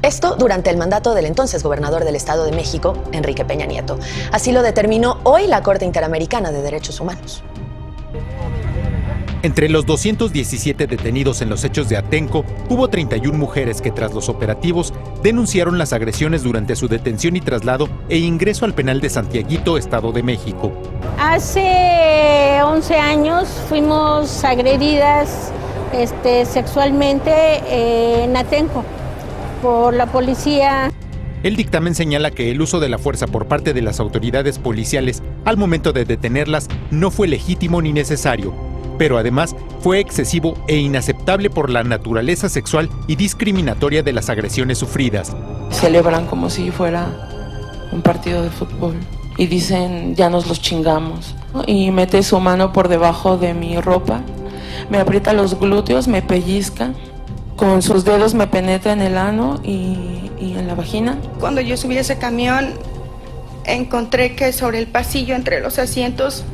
Esto durante el mandato del entonces gobernador del Estado de México, Enrique Peña Nieto. Así lo determinó hoy la Corte Interamericana de Derechos Humanos. Entre los 217 detenidos en los hechos de Atenco, hubo 31 mujeres que tras los operativos denunciaron las agresiones durante su detención y traslado e ingreso al penal de Santiaguito, Estado de México. Hace 11 años fuimos agredidas sexualmente en Atenco por la policía. El dictamen señala que el uso de la fuerza por parte de las autoridades policiales al momento de detenerlas no fue legítimo ni necesario, pero además fue excesivo e inaceptable por la naturaleza sexual y discriminatoria de las agresiones sufridas. Celebran como si fuera un partido de fútbol y dicen ya nos los chingamos, ¿no? Y mete su mano por debajo de mi ropa, me aprieta los glúteos, me pellizca, con sus dedos me penetra en el ano y en la vagina. Cuando yo subí a ese camión encontré que sobre el pasillo entre los asientos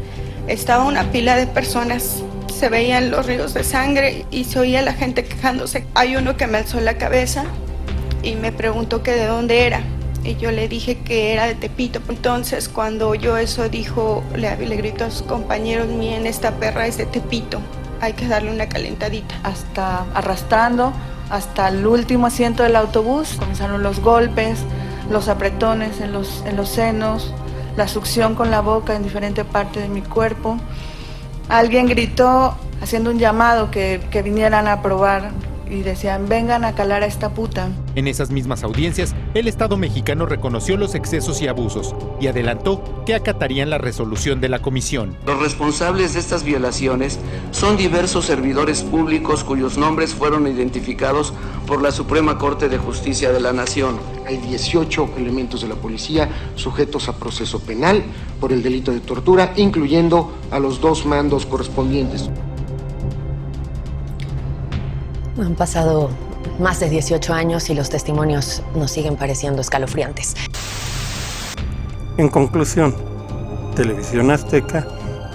estaba una pila de personas. Se veían los ríos de sangre y se oía la gente quejándose. Hay uno que me alzó la cabeza y me preguntó que de dónde era. Y yo le dije que era de Tepito. Entonces, cuando oyó eso, dijo, le gritó a sus compañeros, miren, esta perra es de Tepito. Hay que darle una calentadita. Hasta arrastrando hasta el último asiento del autobús. Comenzaron los golpes, los apretones en los senos, la succión con la boca en diferentes partes de mi cuerpo. Alguien gritó haciendo un llamado que vinieran a probar y decían, vengan a calar a esta puta. En esas mismas audiencias, el Estado mexicano reconoció los excesos y abusos y adelantó que acatarían la resolución de la comisión. Los responsables de estas violaciones son diversos servidores públicos cuyos nombres fueron identificados por la Suprema Corte de Justicia de la Nación. Hay 18 elementos de la policía sujetos a proceso penal por el delito de tortura, incluyendo a los 2 mandos correspondientes. Han pasado más de 18 años y los testimonios nos siguen pareciendo escalofriantes. En conclusión, Televisión Azteca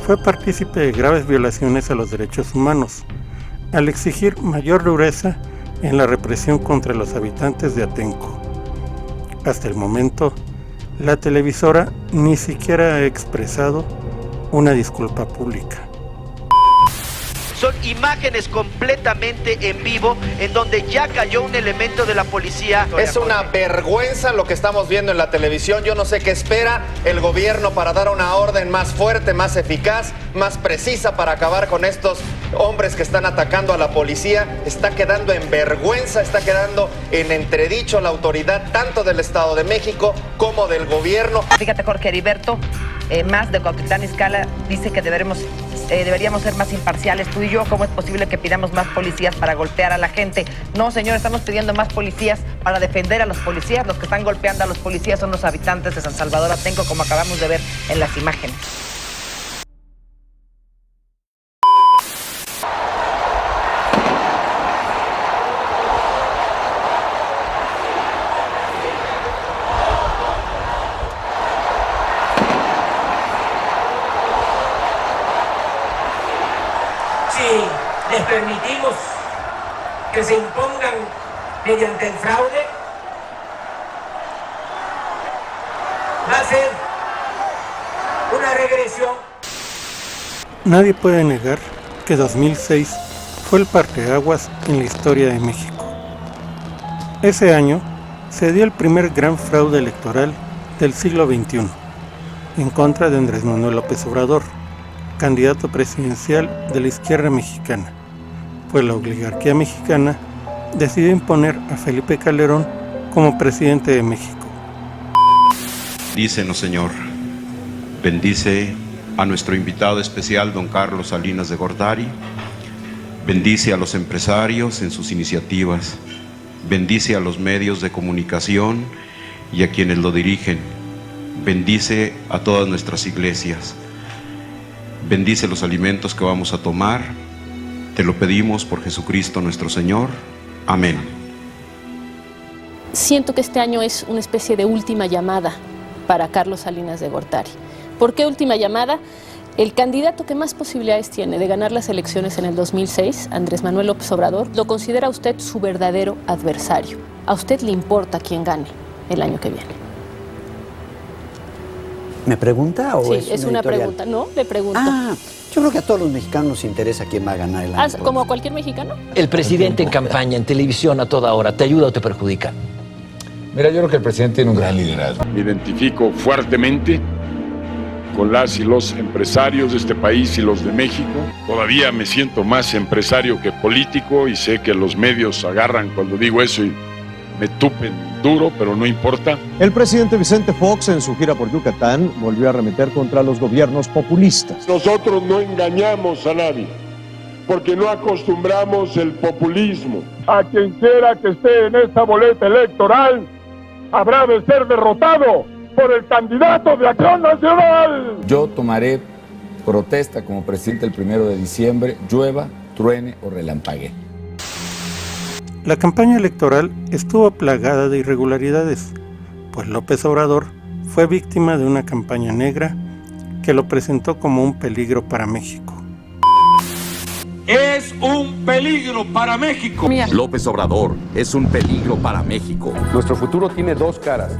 fue partícipe de graves violaciones a los derechos humanos, al exigir mayor dureza en la represión contra los habitantes de Atenco. Hasta el momento, la televisora ni siquiera ha expresado una disculpa pública. Son imágenes completamente en vivo en donde ya cayó un elemento de la policía. Es una vergüenza lo que estamos viendo en la televisión. Yo no sé qué espera el gobierno para dar una orden más fuerte, más eficaz, más precisa para acabar con estos hombres que están atacando a la policía. Está quedando en vergüenza, está quedando en entredicho la autoridad tanto del Estado de México como del gobierno. Fíjate, Jorge Heriberto, más de Cuautitlán Izcalli dice que deberíamos ser más imparciales. Tú y yo, ¿cómo es posible que pidamos más policías para golpear a la gente? No, señor, estamos pidiendo más policías para defender a los policías. Los que están golpeando a los policías son los habitantes de San Salvador Atenco, como acabamos de ver en las imágenes. Les permitimos que se impongan mediante el fraude, va a ser una regresión. Nadie puede negar que 2006 fue el parteaguas en la historia de México. Ese año se dio el primer gran fraude electoral del siglo XXI en contra de Andrés Manuel López Obrador, candidato presidencial de la izquierda mexicana, pues la oligarquía mexicana decidió imponer a Felipe Calderón como presidente de México. Bendícenos, Señor. Bendice a nuestro invitado especial, don Carlos Salinas de Gortari. Bendice a los empresarios en sus iniciativas. Bendice a los medios de comunicación y a quienes lo dirigen. Bendice a todas nuestras iglesias. Bendice los alimentos que vamos a tomar. Te lo pedimos por Jesucristo nuestro Señor. Amén. siento que este año es una especie de última llamada para Carlos Salinas de Gortari. ¿Por qué última llamada? El candidato que más posibilidades tiene de ganar las elecciones en el 2006, Andrés Manuel López Obrador, lo considera usted su verdadero adversario. ¿A usted le importa quién gane el año que viene? ¿Me pregunta o sí, es una pregunta? No, le pregunto. Yo creo que a todos los mexicanos nos interesa quién va a ganar el año. ¿Como a cualquier mexicano? El presidente en campaña, en televisión a toda hora, ¿te ayuda o te perjudica? Mira, yo creo que el presidente tiene un gran liderazgo. Me identifico fuertemente con las y los empresarios de este país y los de México. Todavía me siento más empresario que político y sé que los medios agarran cuando digo eso y me tupen duro, pero no importa. El presidente Vicente Fox, en su gira por Yucatán, volvió a arremeter contra los gobiernos populistas. Nosotros no engañamos a nadie, porque no acostumbramos el populismo. A quien quiera que esté en esta boleta electoral, habrá de ser derrotado por el candidato de Acción Nacional. Yo tomaré protesta como presidente el 1 de diciembre, llueva, truene o relampaguee. La campaña electoral estuvo plagada de irregularidades, pues López Obrador fue víctima de una campaña negra que lo presentó como un peligro para México. Es un peligro para México. López Obrador es un peligro para México. Nuestro futuro tiene dos caras.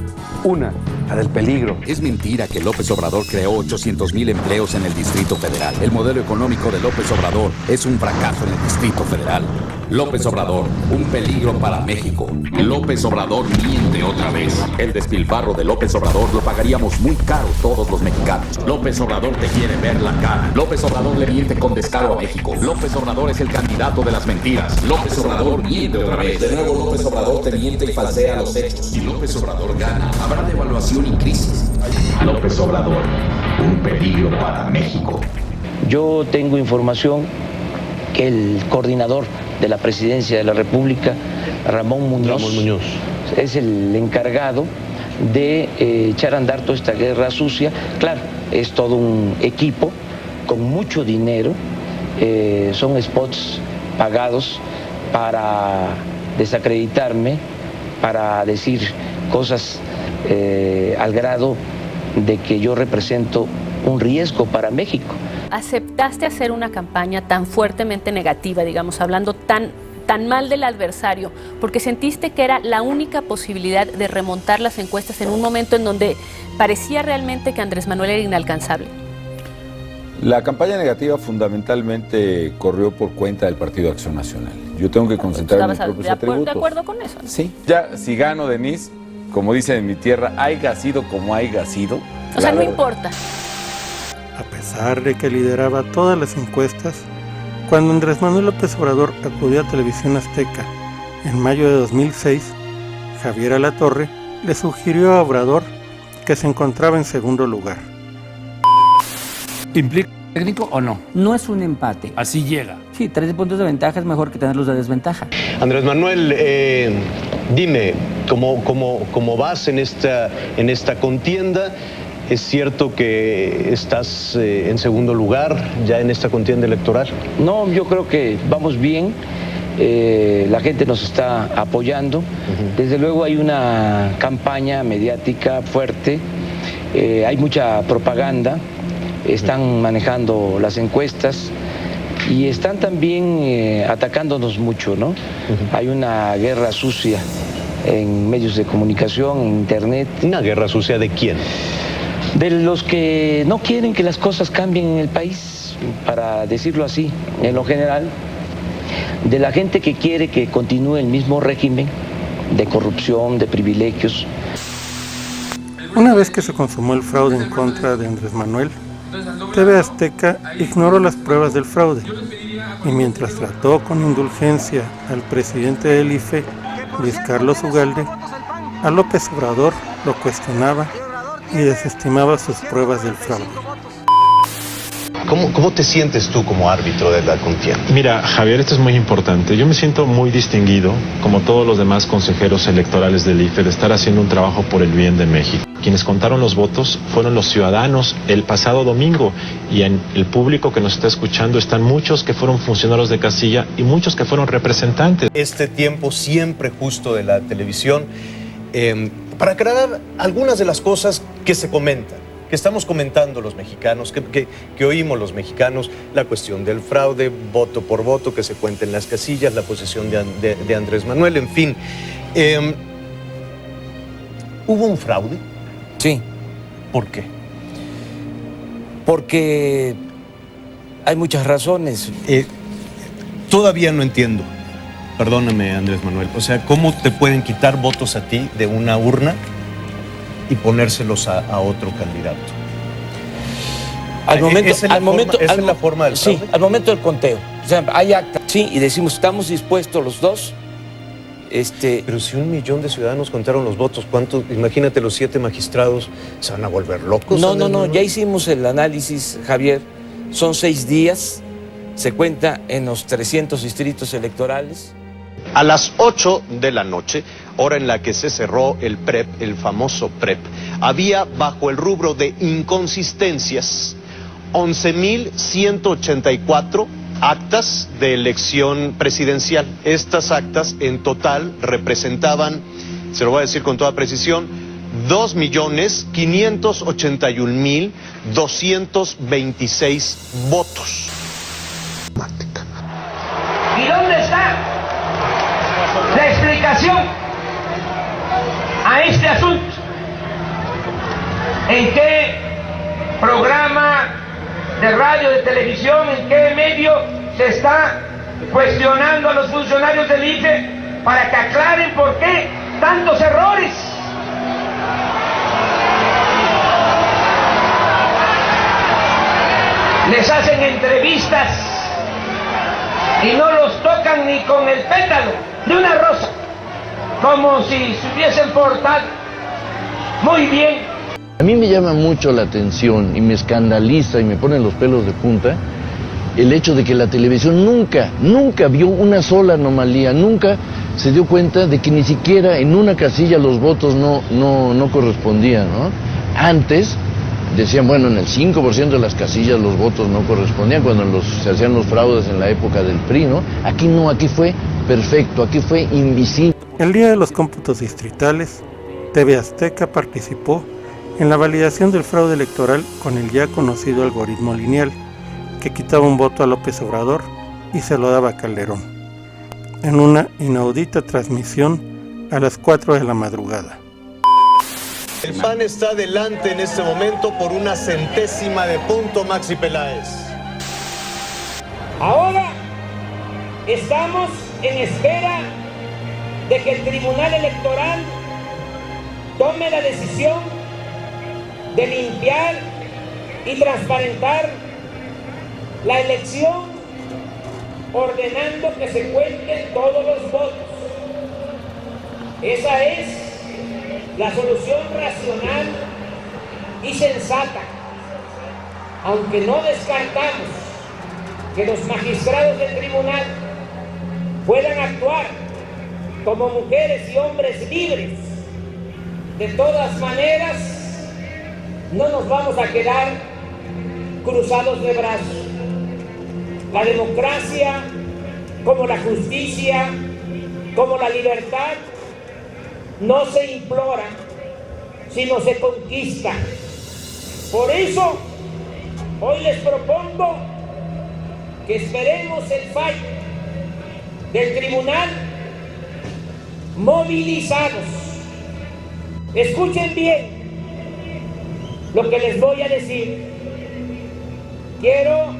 Una, la del peligro. Es mentira que López Obrador creó 800,000 empleos en el Distrito Federal. El modelo económico de López Obrador es un fracaso en el Distrito Federal. López Obrador, un peligro para México. López Obrador miente otra vez. El despilfarro de López Obrador lo pagaríamos muy caro todos los mexicanos. López Obrador te quiere ver la cara. López Obrador le miente con descaro a México. López Obrador es el candidato de las mentiras. López Obrador miente otra vez. De nuevo López Obrador te miente y falsea los hechos. Si López Obrador gana, habrá devaluación y crisis. López Obrador, un peligro para México. Yo tengo información que el coordinador de la Presidencia de la República, Ramón Muñoz, es el encargado de echar a andar toda esta guerra sucia. Claro, es todo un equipo con mucho dinero, son spots pagados para desacreditarme, para decir cosas al grado de que yo represento un riesgo para México. ¿Aceptaste hacer una campaña tan fuertemente negativa, digamos, hablando tan mal del adversario, porque sentiste que era la única posibilidad de remontar las encuestas en un momento en donde parecía realmente que Andrés Manuel era inalcanzable? La campaña negativa fundamentalmente corrió por cuenta del Partido Acción Nacional. Yo tengo que concentrar en mis propios atributos. ¿De acuerdo con eso? ¿No? Sí. Ya, si gano, Denise, como dicen en mi tierra, haiga sido como haiga sido. O sea, no importa. A pesar de que lideraba todas las encuestas, cuando Andrés Manuel López Obrador acudió a Televisión Azteca en mayo de 2006, Javier Alatorre le sugirió a Obrador que se encontraba en segundo lugar. ¿Implica técnico o no? No es un empate. Así llega. Sí, 13 puntos de ventaja es mejor que tenerlos de desventaja. Andrés Manuel, dime, ¿cómo vas en esta contienda? ¿Es cierto que estás en segundo lugar ya en esta contienda electoral? No, yo creo que vamos bien. La gente nos está apoyando. Desde luego hay una campaña mediática fuerte, hay mucha propaganda, están manejando las encuestas y están también atacándonos mucho, ¿no? Hay una guerra sucia en medios de comunicación, en internet. ¿Una guerra sucia de quién? De los que no quieren que las cosas cambien en el país, para decirlo así, en lo general, de la gente que quiere que continúe el mismo régimen de corrupción, de privilegios. Una vez que se consumó el fraude en contra de Andrés Manuel, TV Azteca ignoró las pruebas del fraude y mientras trató con indulgencia al presidente del IFE, Luis Carlos Ugalde, a López Obrador lo cuestionaba y desestimaba sus pruebas del fraude. ¿Cómo te sientes tú como árbitro de la contienda? Mira, Javier, esto es muy importante. Yo me siento muy distinguido, como todos los demás consejeros electorales del IFE, de estar haciendo un trabajo por el bien de México. Quienes contaron los votos fueron los ciudadanos el pasado domingo, y en el público que nos está escuchando están muchos que fueron funcionarios de casilla y muchos que fueron representantes. Este tiempo siempre justo de la televisión para aclarar algunas de las cosas que se comentan, que estamos comentando los mexicanos, que oímos los mexicanos, la cuestión del fraude, voto por voto, que se cuenten las casillas, la posesión de Andrés Manuel, en fin. ¿Hubo un fraude? Sí. ¿Por qué? Porque hay muchas razones. Todavía no entiendo. Perdóname, Andrés Manuel. O sea, ¿cómo te pueden quitar votos a ti de una urna y ponérselos a otro candidato? Al momento, ¿Esa es la forma del fraude? Sí, al momento del conteo. O sea, hay acta, sí, y decimos, estamos dispuestos los dos. Pero si 1 millón de ciudadanos contaron los votos, ¿cuántos? Imagínate, los 7 magistrados se van a volver locos. No, ya hicimos el análisis, Javier. Son 6 días, se cuenta en los 300 distritos electorales. A las 8 de la noche, hora en la que se cerró el PREP, el famoso PREP, había bajo el rubro de inconsistencias 11.184 actas de elección presidencial. Estas actas en total representaban, se lo voy a decir con toda precisión, 2.581.226 votos. ¿Y dónde está la explicación a este asunto? ¿En qué programa de radio, de televisión, en qué medio se está cuestionando a los funcionarios del IFE para que aclaren por qué tantos errores? Les hacen entrevistas y no los tocan ni con el pétalo de una rosa, como si se hubiesen portado muy bien. A mí me llama mucho la atención y me escandaliza y me pone los pelos de punta el hecho de que la televisión nunca vio una sola anomalía, nunca se dio cuenta de que ni siquiera en una casilla los votos no correspondían, ¿no? Antes decían, bueno, en el 5% de las casillas los votos no correspondían cuando se hacían los fraudes en la época del PRI, ¿no? Aquí no, aquí fue perfecto, aquí fue invisible. El día de los cómputos distritales, TV Azteca participó en la validación del fraude electoral con el ya conocido algoritmo lineal, que quitaba un voto a López Obrador y se lo daba a Calderón, en una inaudita transmisión a las 4 de la madrugada. El PAN está adelante en este momento por 0.01 de punto, Maxi Peláez. Ahora estamos en espera de que el Tribunal Electoral tome la decisión de limpiar y transparentar la elección, ordenando que se cuenten todos los votos. Esa es la solución racional y sensata, aunque no descartamos que los magistrados del tribunal puedan actuar como mujeres y hombres libres. De todas maneras, no nos vamos a quedar cruzados de brazos. La democracia, como la justicia, como la libertad, no se implora, sino se conquista. Por eso, hoy les propongo que esperemos el fallo del tribunal movilizados. Escuchen bien lo que les voy a decir. Quiero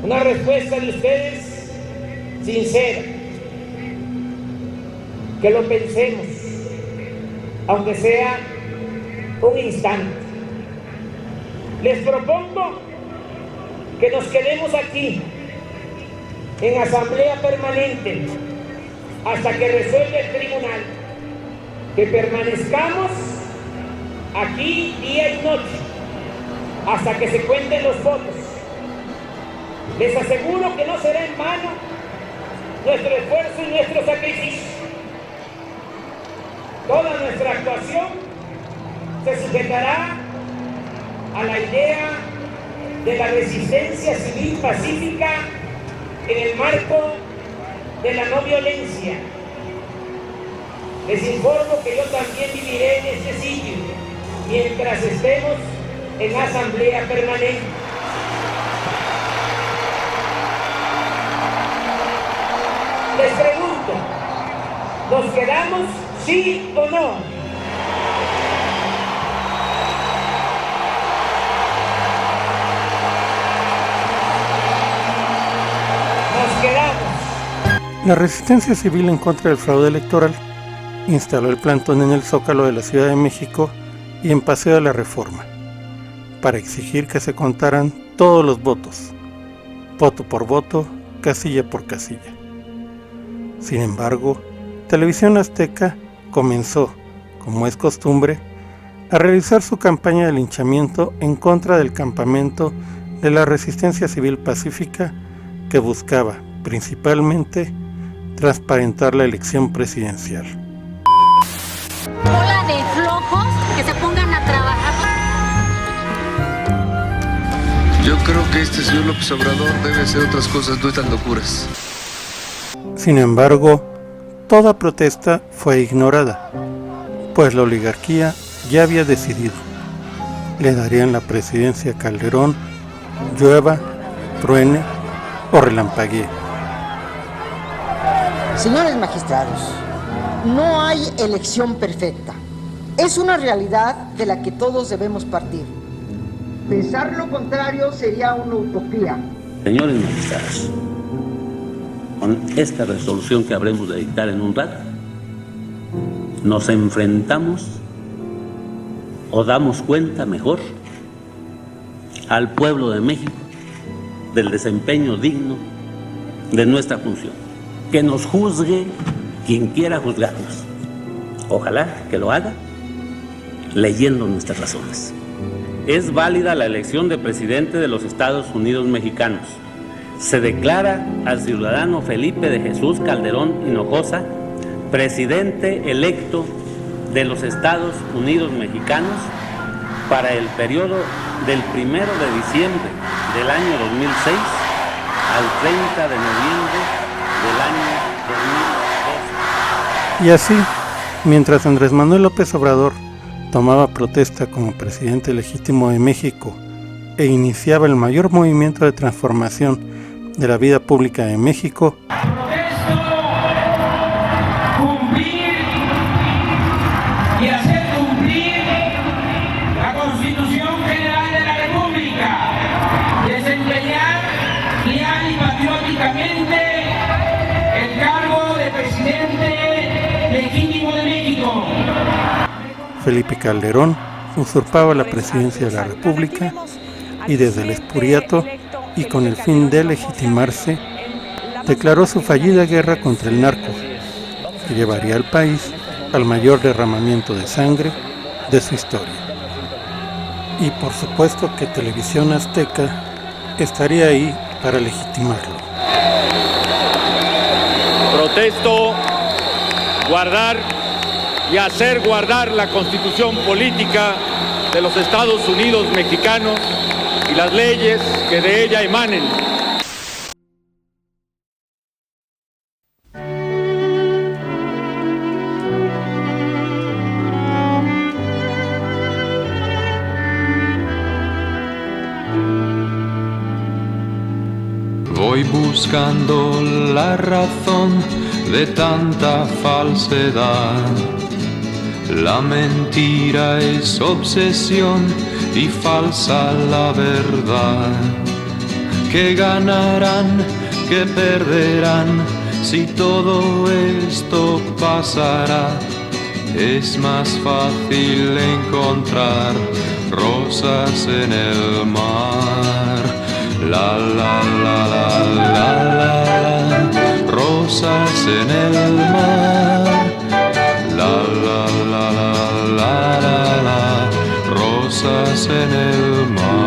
una respuesta de ustedes sincera, que lo pensemos, aunque sea un instante. Les propongo que nos quedemos aquí, en asamblea permanente, hasta que resuelva el tribunal, que permanezcamos aquí día y noche, hasta que se cuenten los votos. Les aseguro que no será en vano nuestro esfuerzo y nuestro sacrificio. Toda nuestra actuación se sujetará a la idea de la resistencia civil pacífica en el marco de la no violencia. Les informo que yo también viviré en este sitio mientras estemos en asamblea permanente. Les pregunto, ¿nos quedamos sí o no? Nos quedamos. La resistencia civil en contra del fraude electoral instaló el plantón en el Zócalo de la Ciudad de México y en Paseo de la Reforma, para exigir que se contaran todos los votos, voto por voto, casilla por casilla. Sin embargo, Televisión Azteca comenzó, como es costumbre, a realizar su campaña de linchamiento en contra del campamento de la resistencia civil pacífica que buscaba, principalmente, transparentar la elección presidencial. Bola de flojos que se pongan a trabajar. Yo creo que este señor López Obrador debe hacer otras cosas, no estas locuras. Sin embargo, toda protesta fue ignorada, pues la oligarquía ya había decidido. Le darían la presidencia a Calderón, llueva, truene o relampaguee. Señores magistrados, no hay elección perfecta. Es una realidad de la que todos debemos partir. Pensar lo contrario sería una utopía. Señores magistrados, con esta resolución que habremos de dictar en un rato, nos enfrentamos o damos cuenta mejor al pueblo de México del desempeño digno de nuestra función. Que nos juzgue quien quiera juzgarnos. Ojalá que lo haga leyendo nuestras razones. Es válida la elección de presidente de los Estados Unidos mexicanos. Se declara al ciudadano Felipe de Jesús Calderón Hinojosa presidente electo de los Estados Unidos mexicanos para el periodo del 1 de diciembre del año 2006 al 30 de noviembre del año 2012. Y así, mientras Andrés Manuel López Obrador tomaba protesta como presidente legítimo de México e iniciaba el mayor movimiento de transformación de la vida pública de México, Cumplir y hacer cumplir la Constitución General de la República. Desempeñar leal y patrióticamente el cargo de presidente legítimo de México. Felipe Calderón usurpaba la presidencia de la República y desde el Espuriato y con el fin de legitimarse, declaró su fallida guerra contra el narco, que llevaría al país al mayor derramamiento de sangre de su historia. Y por supuesto que Televisión Azteca estaría ahí para legitimarlo. Protesto guardar y hacer guardar la Constitución política de los Estados Unidos mexicanos y las leyes que de ella emanen. Voy buscando la razón de tanta falsedad. La mentira es obsesión y falsa la verdad. ¿Qué ganarán? ¿Qué perderán? Si todo esto pasará, es más fácil encontrar rosas en el mar. La la la la la la, rosas en el mar. La la la la la la la, rosas en el mar.